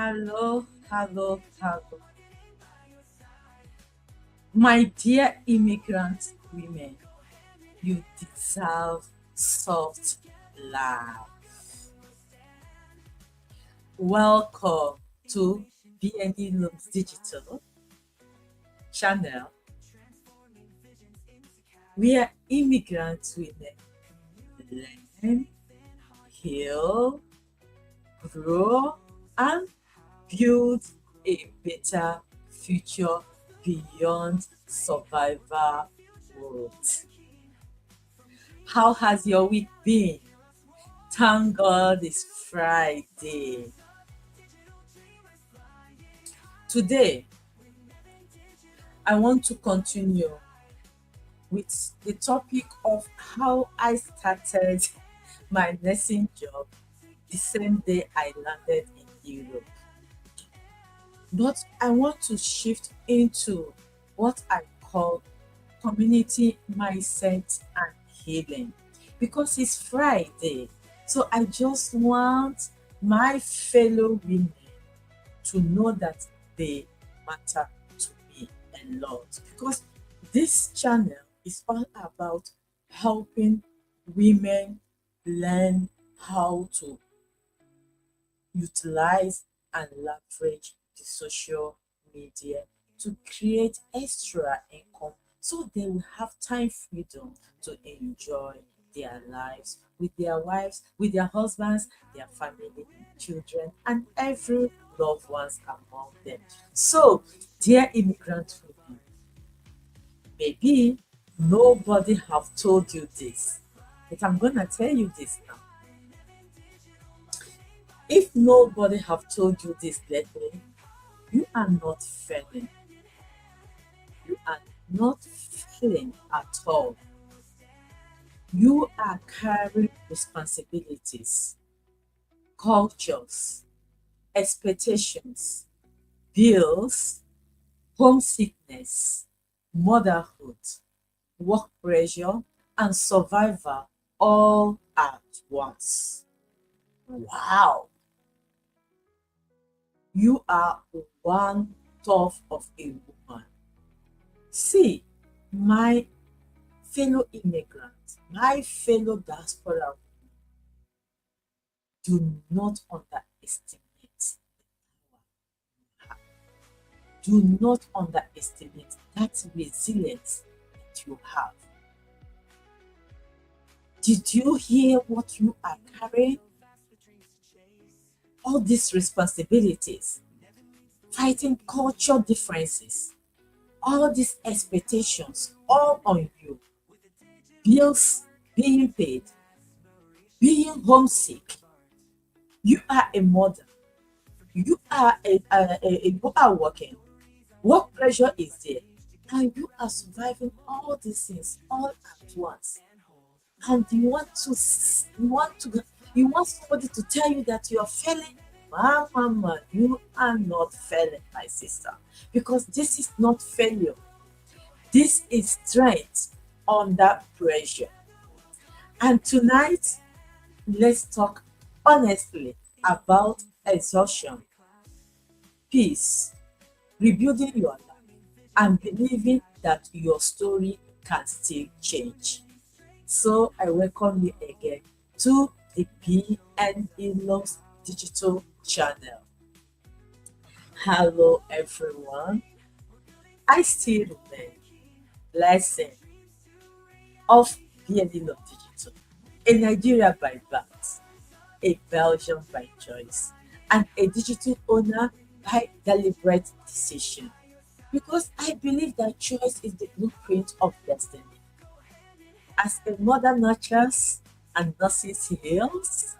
Hello, hello, hello. My dear immigrant women, you deserve soft love. Welcome to BNILOMS Digital channel where immigrant women learn, heal, grow, and build a better future beyond survival world. How has your week been? Thank God it's Friday. Today, I want to continue with the topic of how I started my nursing job the same day I landed in Europe. But I want to shift into what I call community mindset and healing because it's Friday. So I just want my fellow women to know that they matter to me a lot because this channel is all about helping women learn how to utilize and leverage the social media to create extra income so they will have time freedom to enjoy their lives with their wives, with their husbands, their family, children, and every loved ones among them. So, dear immigrant women, maybe nobody have told you this, but I'm gonna tell you this now. If nobody have told you this lately, you are not failing. You are not failing at all. You are carrying responsibilities, cultures, expectations, bills, homesickness, motherhood, work pressure, and survival all at once. Wow, you are one tough of a woman. See, my fellow immigrants, my fellow diaspora, do not underestimate her. Do not underestimate that resilience that you have. Did you hear what you are carrying? All these responsibilities, fighting culture differences, all these expectations, all on you. Bills being paid, being homesick. You are a mother. You are you are working. Work pressure is there, and you are surviving all these things all at once. And you want somebody to tell you that you are failing. Mama, you are not failing, my sister, because this is not failure. This is strength under pressure. And tonight, let's talk honestly about exhaustion, peace, rebuilding your life, and believing that your story can still change. So I welcome you again to the BNILOMS digital channel. Hello everyone. I still remain blessing of BNILOMS digital, a Nigeria by birth, a Belgian by choice, and a digital owner by deliberate decision. Because I believe that choice is the blueprint of destiny. As a mother nurtures and nurses heals,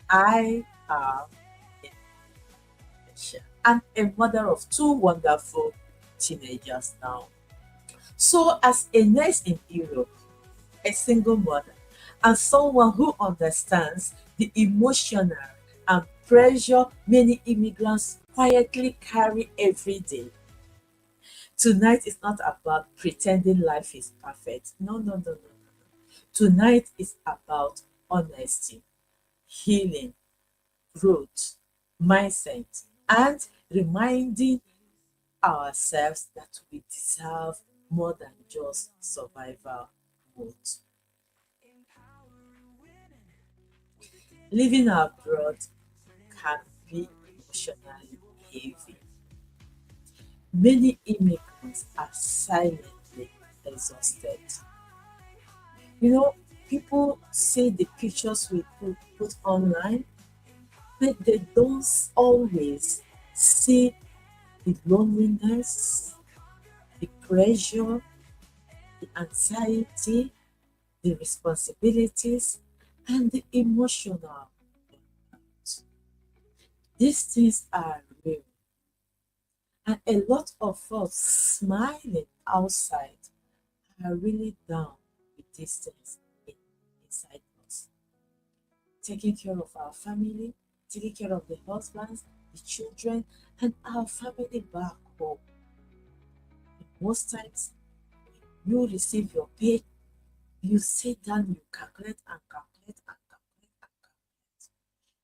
I am a Malaysia and a mother of two wonderful teenagers now. So, as a nurse in Europe, a single mother, and someone who understands the emotional and pressure many immigrants quietly carry every day. Tonight is not about pretending life is perfect. No, no, no, no. Tonight is about honesty, healing, growth, mindset and reminding ourselves that we deserve more than just survival mode. Living abroad can be emotionally heavy. Many immigrants are silently exhausted. You know, people see the pictures we put online, but they don't always see the loneliness, the pressure, the anxiety, the responsibilities, and the emotional. These things are real, and a lot of us smiling outside are really down with these things inside us. Taking care of our family, taking care of the husbands, the children, and our family back home. Most times, you receive your pay, you sit down, you calculate and calculate and calculate and calculate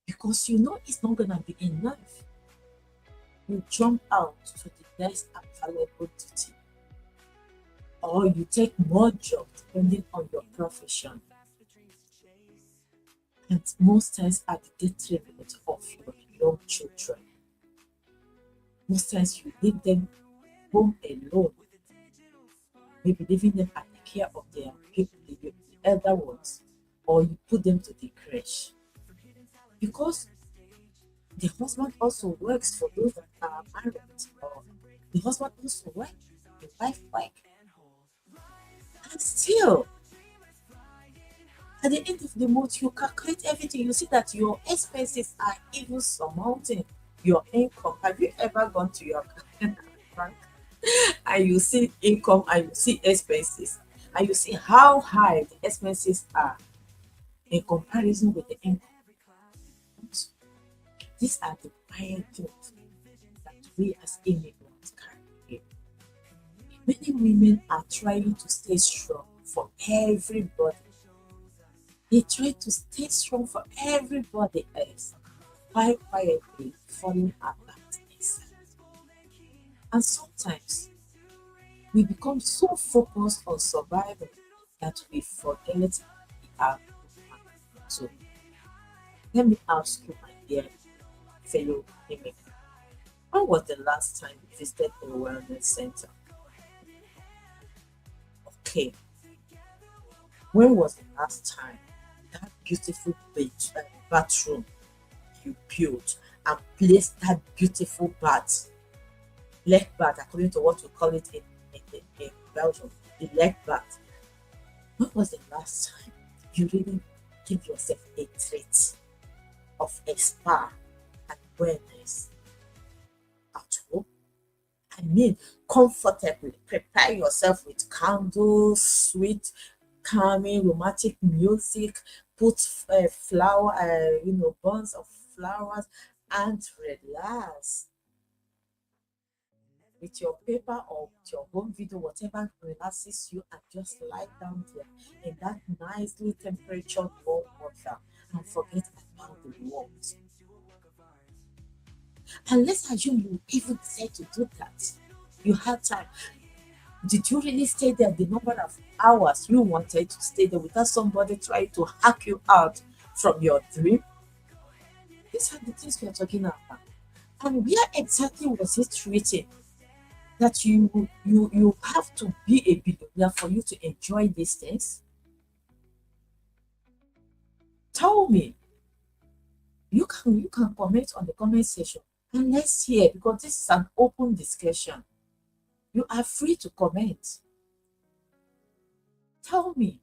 because you know it's not gonna be enough. You jump out to the next available duty, or you take more jobs depending on your profession, and most times at the detriment of your young children. Most times you leave them home alone, maybe leaving them at the care of their people, the elder ones, or you put them to the creche. Because the husband also works for those that are married, or the husband also works, the wife works. And still, at the end of the month, you calculate everything, you see that your expenses are even surmounting your income. Have you ever gone to your bank and you see income and you see expenses and you see how high the expenses are in comparison with the income? These are the main things that we as immigrants carry. Many women are trying to stay strong for everybody. They try to stay strong for everybody else while quietly falling apart inside. And sometimes we become so focused on survival that we forget we are human. So let me ask you, my dear fellow immigrant, when was the last time you visited a wellness center? Okay, when was the last time that beautiful bathroom you built and placed that beautiful bath, leg bath, according to what we call it in Belgium, the leg bath? When was the last time you really give yourself a treat of a spa and wellness at home? I mean, comfortably prepare yourself with candles, sweet, calming, romantic music, put flower, bunch of flowers, and relax with your paper or with your home video, whatever relaxes you, and just lie down there in that nicely temperatured warm water and forget about the world. And let's assume you even decide to do that. You had time. Did you really stay there the number of hours you wanted to stay there without somebody trying to hack you out from your dream? These are the things we are talking about. And where exactly was it written that you have to be a billionaire for you to enjoy these things? Tell me. You can comment on the comment section and let's hear, because this is an open discussion. You are free to comment. Tell me.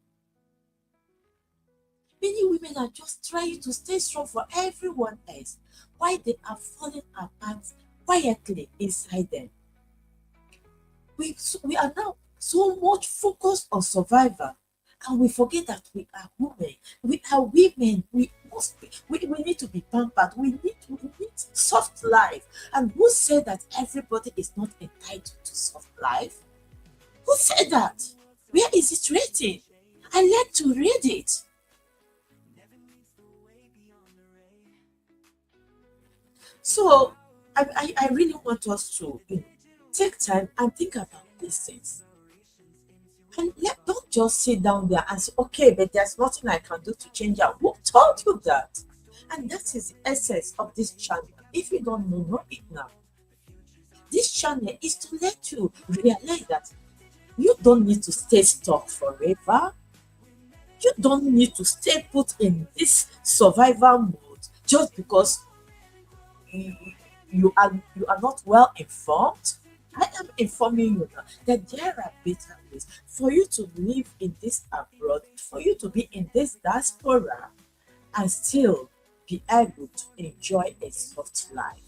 Many women are just trying to stay strong for everyone else while they are falling apart quietly inside them. We are now so much focused on survival, and we forget that we are women. We are women. We need to be pampered. We need soft life. And who said that everybody is not entitled to soft life? Who said that? Where is it written? I like to read it. So I really want us to take time and think about these things. And don't just sit down there and say, okay, but there's nothing I can do to change it. Who told you that? And that is the essence of this channel. If you don't know it now. This channel is to let you realize that you don't need to stay stuck forever. You don't need to stay put in this survival mode just because you, you are not well informed. I am informing you now that there are better ways for you to live in this abroad, for you to be in this diaspora and still be able to enjoy a soft life.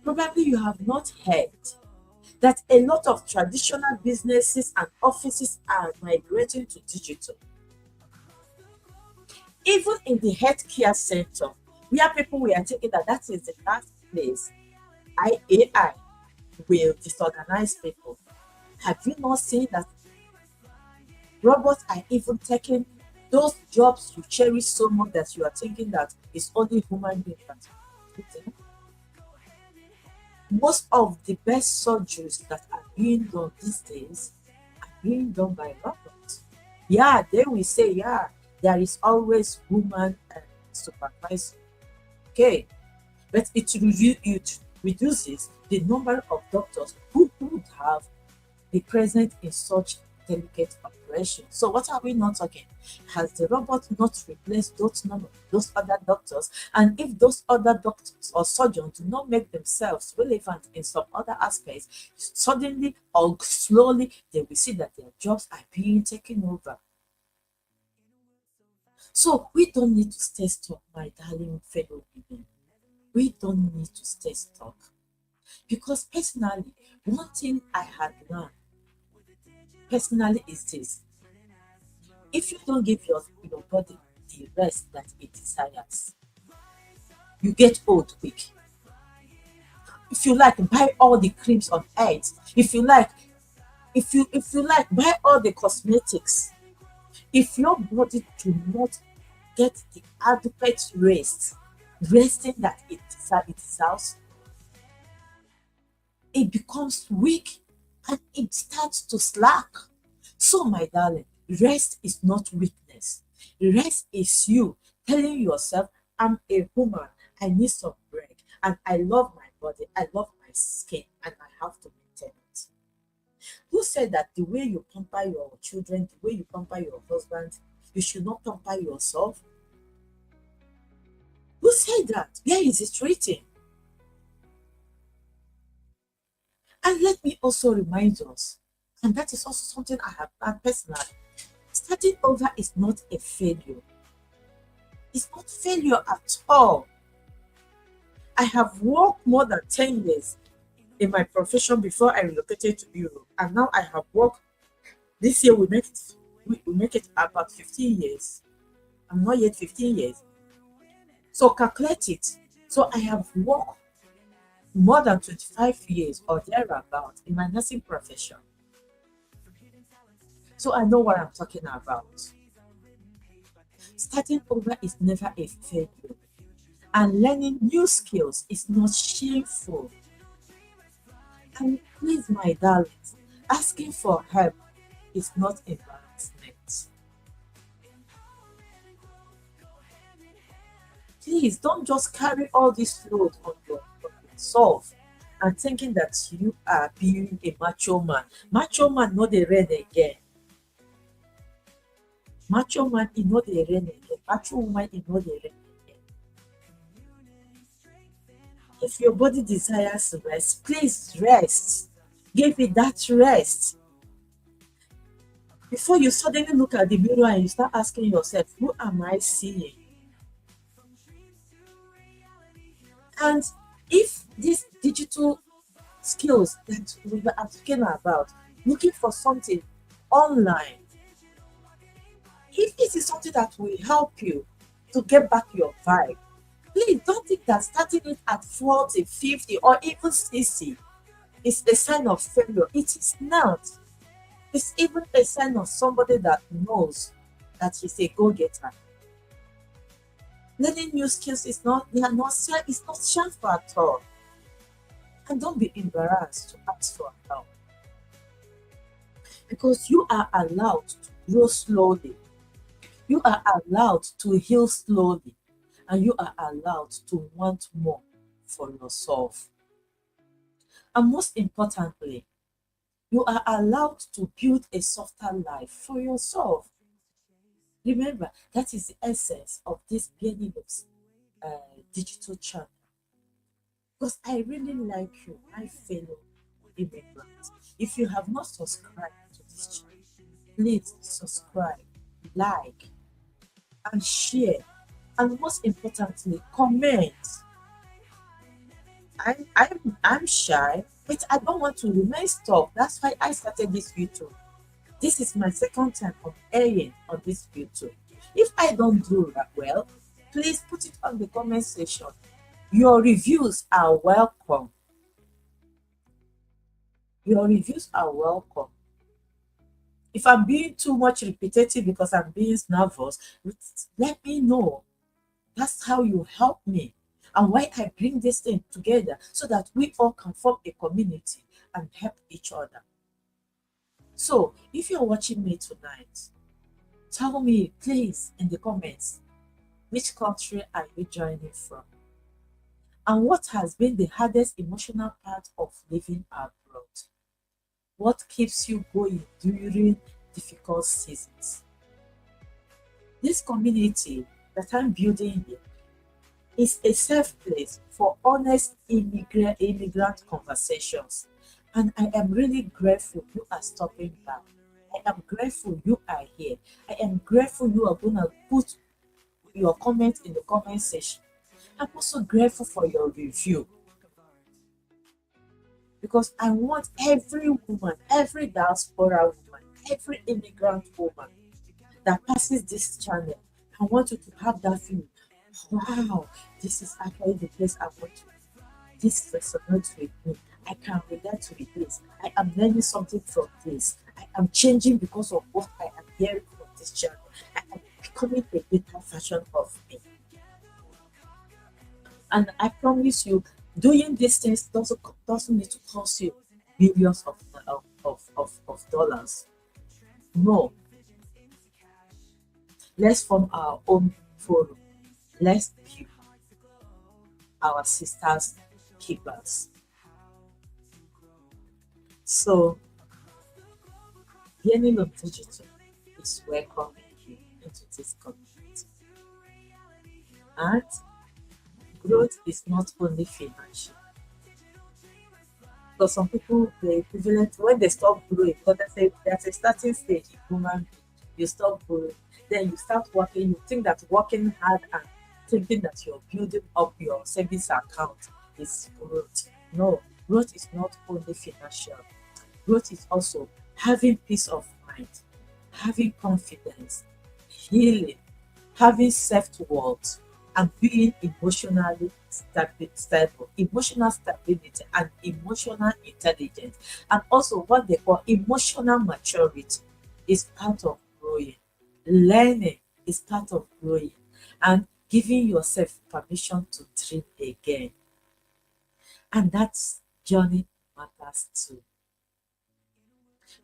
Probably you have not heard that a lot of traditional businesses and offices are migrating to digital. Even in the healthcare sector, where people were thinking that that is the last place AI will disorganize people. Have you not seen that robots are even taking those jobs you cherish so much that you are thinking that it's only human beings that do them? Most of the best surgeries that are being done these days are being done by robots. Yeah, they will say, yeah, there is always human supervisor. Okay, but it reduces the number of doctors who would have be present in such delicate operations. So what are we not talking? Has the robot not replaced those other doctors? And if those other doctors or surgeons do not make themselves relevant in some other aspects, suddenly or slowly they will see that their jobs are being taken over. So we don't need to stay stuck, my darling fellow women. We don't need to stay stuck. Because personally, one thing I had learned personally is this: if you don't give your body the rest that it desires, you get old quick. If you like, buy all the creams on earth. If you like, buy all the cosmetics. If your body do not get the adequate rest, resting that it deserves, it becomes weak and it starts to slack. So, my darling, rest is not weakness. Rest is you telling yourself, I'm a woman, I need some break, and I love my body, I love my skin, and I have to maintain it. Who said that the way you pamper your children, the way you pamper your husband, you should not pamper yourself? Who said that? Where is it written? And let me also remind us, and that is also something I have done personally. Starting over is not a failure. It's not failure at all. I have worked more than 10 years in my profession before I relocated to Europe. And now I have worked, this year we make it about 15 years. I'm not yet 15 years. So calculate it. So I have worked more than 25 years or thereabout in my nursing profession. So I know what I'm talking about. Starting over is never a failure. And learning new skills is not shameful. And please, my darlings, asking for help is not embarrassment. Please don't just carry all this load on yourself and thinking that you are being a macho man. Macho man no dey reign again. Macho man e no dey reign again. Macho woman e no dey reign again. If your body desires rest, please rest. Give it that rest. Before you suddenly look at the mirror and you start asking yourself, who am I seeing? And if these digital skills that we were talking about, looking for something online, if this is something that will help you to get back your vibe, please don't think that starting it at 40, 50, or even 60 is a sign of failure. It is not. It's even a sign of somebody that knows that he's a go-getter. Learning new skills is not, they are not, it's not shameful at all. And don't be embarrassed to ask for help because you are allowed to grow slowly. You are allowed to heal slowly. And you are allowed to want more for yourself. And most importantly, you are allowed to build a softer life for yourself. Remember, that is the essence of this BNILOMS digital channel. Because I really like you, my fellow immigrants. If you have not subscribed to this channel, please subscribe, like, and share. And most importantly, comment. I'm shy, but I don't want to remain stuck. That's why I started this YouTube. This is my second time of airing on this YouTube. If I don't do that well, please put it on the comment section. Your reviews are welcome. Your reviews are welcome. If I'm being too much repetitive because I'm being nervous, let me know. That's how you help me and why I bring this thing together so that we all can form a community and help each other. So, if you're watching me tonight, tell me, please, in the comments, which country are you joining from? And what has been the hardest emotional part of living abroad? What keeps you going during difficult seasons? This community that I'm building here is a safe place for honest immigrant conversations. And I am really grateful you are stopping by. I am grateful you are here. I am grateful you are going to put your comments in the comment section. I'm also grateful for your review because I want every woman, every diaspora woman, every immigrant woman that passes this channel, I want you to have that feeling. Wow, this is actually the place I want to be. This resonates with me. I can relate with this. I am learning something from this. I am changing because of what I am hearing from this channel. I am becoming a better version of me. And I promise you, doing these things doesn't need to cost you billions of dollars. No, let's form our own forum. Let's be our sisters keepers. So, BNILOMS Digital is welcoming you into this community. And growth is not only financial. Because some people, the equivalent, when they stop growing, because there's a starting stage in human being, you stop growing, then you start working, you think that working hard and thinking that you're building up your savings account is growth. No, growth is not only financial. Growth is also having peace of mind, having confidence, healing, having self-worth, and being emotionally stable, emotional stability, and emotional intelligence, and also what they call emotional maturity is part of growing. Learning is part of growing, and giving yourself permission to dream again. And that's journey matters too.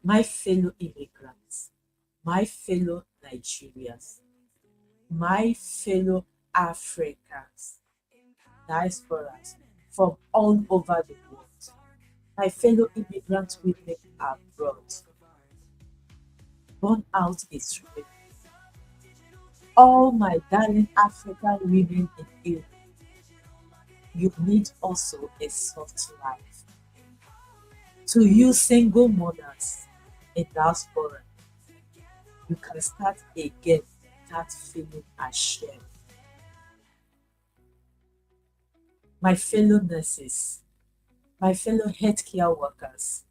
My fellow immigrants, my fellow Nigerians, my fellow Africans, diasporas from all over the world, my fellow immigrant women abroad. Burnout is real. All my darling African women in Europe, you need also a soft life. To you single mothers in diaspora, you can start again without feeling ashamed. My fellow nurses, my fellow healthcare workers,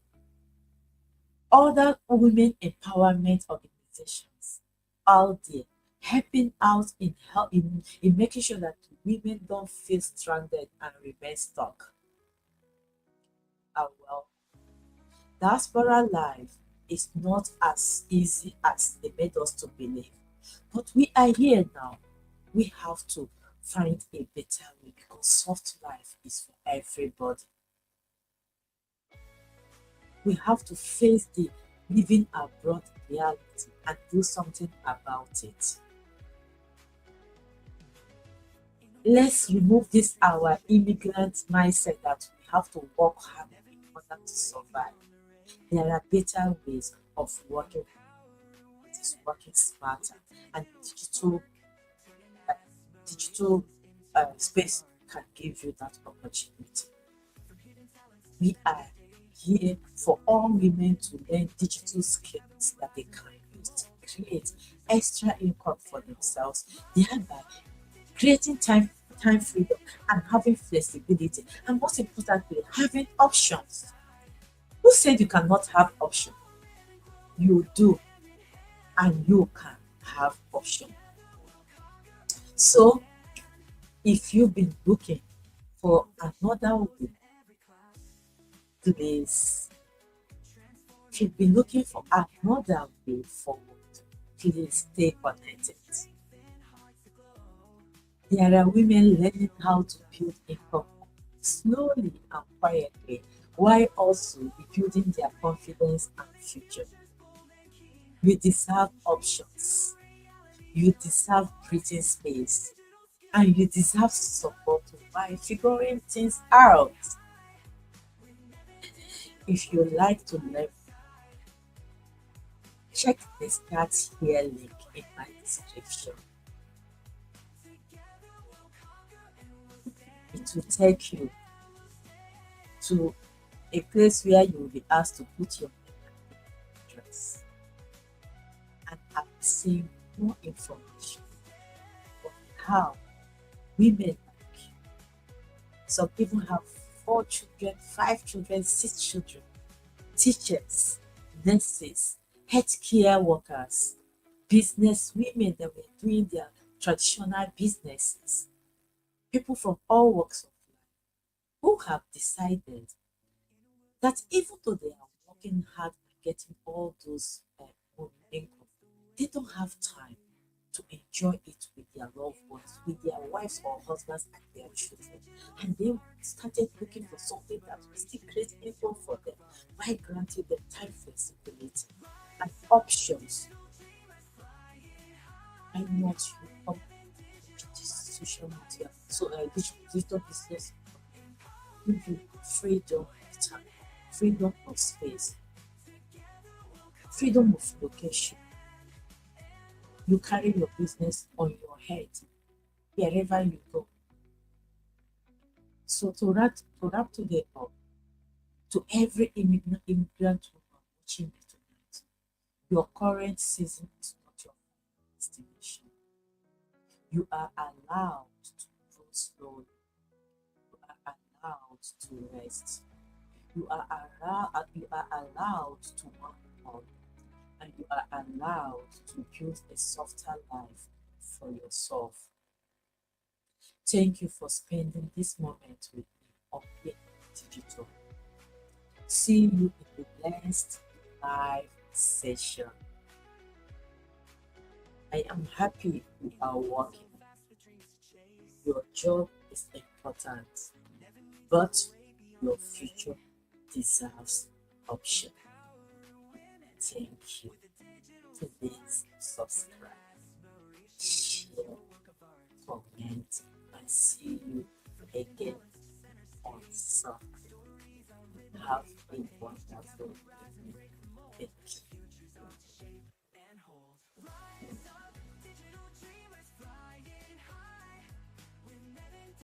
other women empowerment organizations out there helping out in making sure that women don't feel stranded and remain stuck. Well, diaspora life is not as easy as they made us to believe. But we are here now. We have to find a better way because soft life is for everybody. We have to face the living abroad reality and do something about it. Let's remove this our immigrant mindset that we have to work hard in order to survive. There are better ways of working. It is working smarter, and uh, digital space can give you that opportunity. We are here for all women to learn digital skills that they can use to create extra income for themselves, thereby creating time freedom and having flexibility, and most importantly, having options. Who said you cannot have options? You do, and you can have options. So, if you've been looking for another way, please, if you've been looking for another way forward, please stay connected. There are women learning how to build income slowly and quietly while also rebuilding their confidence and future. You deserve options, you deserve breathing space, and you deserve support while figuring things out. If you like to learn, check the Start Here link in my description. It will take you to a place where you will be asked to put your name and address and obtain more information on how women like you. Some people have 4 children, 5 children, 6 children, teachers, nurses, healthcare workers, business women that were doing their traditional businesses, people from all walks of life who have decided that even though they are working hard and getting all those income, they don't have time to enjoy it with their loved ones, with their wives or husbands and their children. And they started looking for something that will still create income for them by granting them time flexibility and options. Why not you come to this social media, so digital business give you freedom of time, freedom of space, freedom of location. You carry your business on your head wherever you go. So to wrap today up, to every immigrant woman watching me tonight, your current season is not your destination. You are allowed to grow slowly. You are allowed to rest. You are allowed to work on, and you are allowed to build a softer life for yourself. Thank you for spending this moment with me on Being Digital. See you in the next live session. I am happy you are working. Your job is important, but your future deserves option. Thank you. Please subscribe, share, comment, and see you again on Sunday. Have a wonderful